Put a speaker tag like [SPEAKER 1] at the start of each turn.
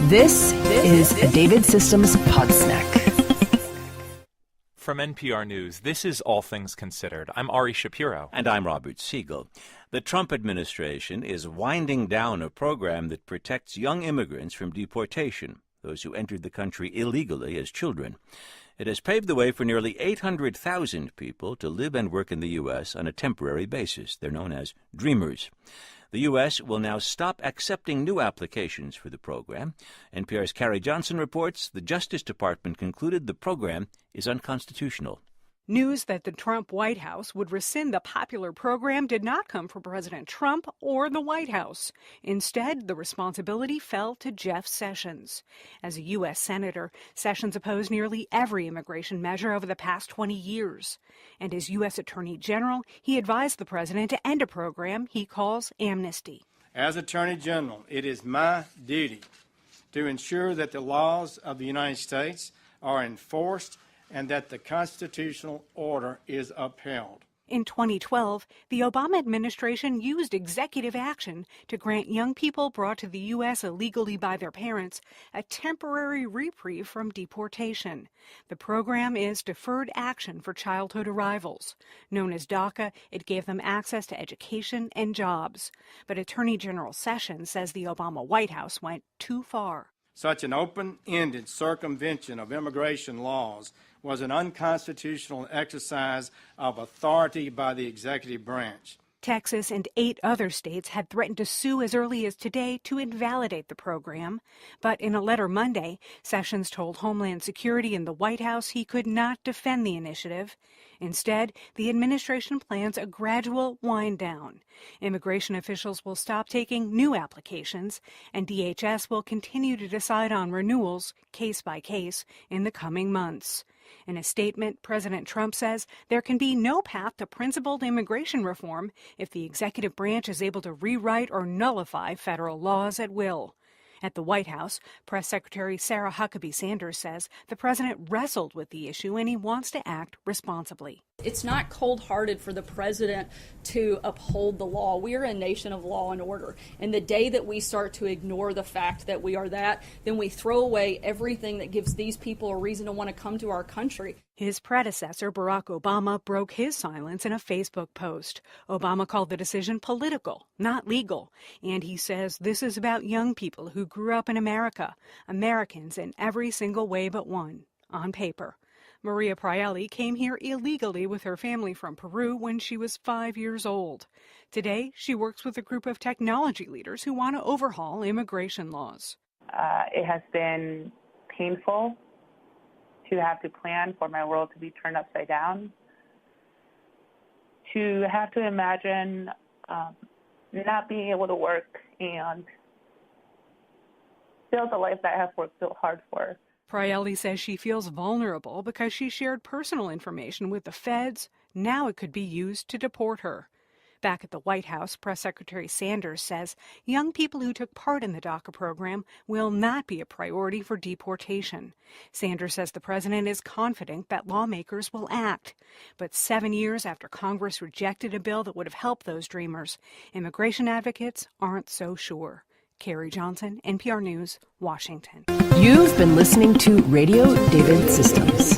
[SPEAKER 1] This is a David Systems Podsnack.
[SPEAKER 2] From NPR News, this is All Things Considered. I'm Ari Shapiro.
[SPEAKER 3] And I'm Robert Siegel. The Trump administration is winding down a program that protects young immigrants from deportation, those who entered the country illegally as children. It has paved the way for nearly 800,000 people to live and work in the U.S. on a temporary basis. They're known as Dreamers. The U.S. will now stop accepting new applications for the program. NPR's Carrie Johnson reports the Justice Department concluded the program is unconstitutional.
[SPEAKER 4] News that the Trump White House would rescind the popular program did not come from President Trump or the White House. Instead, the responsibility fell to Jeff Sessions. As a U.S. Senator, Sessions opposed nearly every immigration measure over the past 20 years. And as U.S. Attorney General, he advised the president to end a program he calls amnesty.
[SPEAKER 5] As Attorney General, it is my duty to ensure that the laws of the United States are enforced and that the constitutional order is upheld.
[SPEAKER 4] In 2012, the Obama administration used executive action to grant young people brought to the U.S. illegally by their parents a temporary reprieve from deportation. The program is Deferred Action for Childhood Arrivals. Known as DACA, it gave them access to education and jobs. But Attorney General Sessions says the Obama White House went too far.
[SPEAKER 5] Such an open-ended circumvention of immigration laws was an unconstitutional exercise of authority by the executive branch.
[SPEAKER 4] Texas and 8 other states had threatened to sue as early as today to invalidate the program. But in a letter Monday, Sessions told Homeland Security and the White House he could not defend the initiative. Instead, the administration plans a gradual wind down. Immigration officials will stop taking new applications, and DHS will continue to decide on renewals case by case in the coming months. In a statement, President Trump says there can be no path to principled immigration reform if the executive branch is able to rewrite or nullify federal laws at will. At the White House, Press Secretary Sarah Huckabee Sanders says the president wrestled with the issue and he wants to act responsibly.
[SPEAKER 6] It's not cold-hearted for the president to uphold the law. We are a nation of law and order. And the day that we start to ignore the fact that we are that, then we throw away everything that gives these people a reason to want to come to our country.
[SPEAKER 4] His predecessor, Barack Obama, broke his silence in a Facebook post. Obama called the decision political, not legal. And he says this is about young people who grew up in America, Americans in every single way but one, on paper. Maria Prielli came here illegally with her family from Peru when she was 5 years old. Today, she works with a group of technology leaders who want to overhaul immigration laws.
[SPEAKER 7] It has been painful to have to plan for my world to be turned upside down, to have to imagine not being able to work and build the life that I have worked so hard for.
[SPEAKER 4] Prielli says she feels vulnerable because she shared personal information with the feds. Now it could be used to deport her. Back at the White House, Press Secretary Sanders says young people who took part in the DACA program will not be a priority for deportation. Sanders says the president is confident that lawmakers will act. But 7 years after Congress rejected a bill that would have helped those dreamers, immigration advocates aren't so sure. Carrie Johnson, NPR News, Washington.
[SPEAKER 1] You've been listening to Radio David Systems.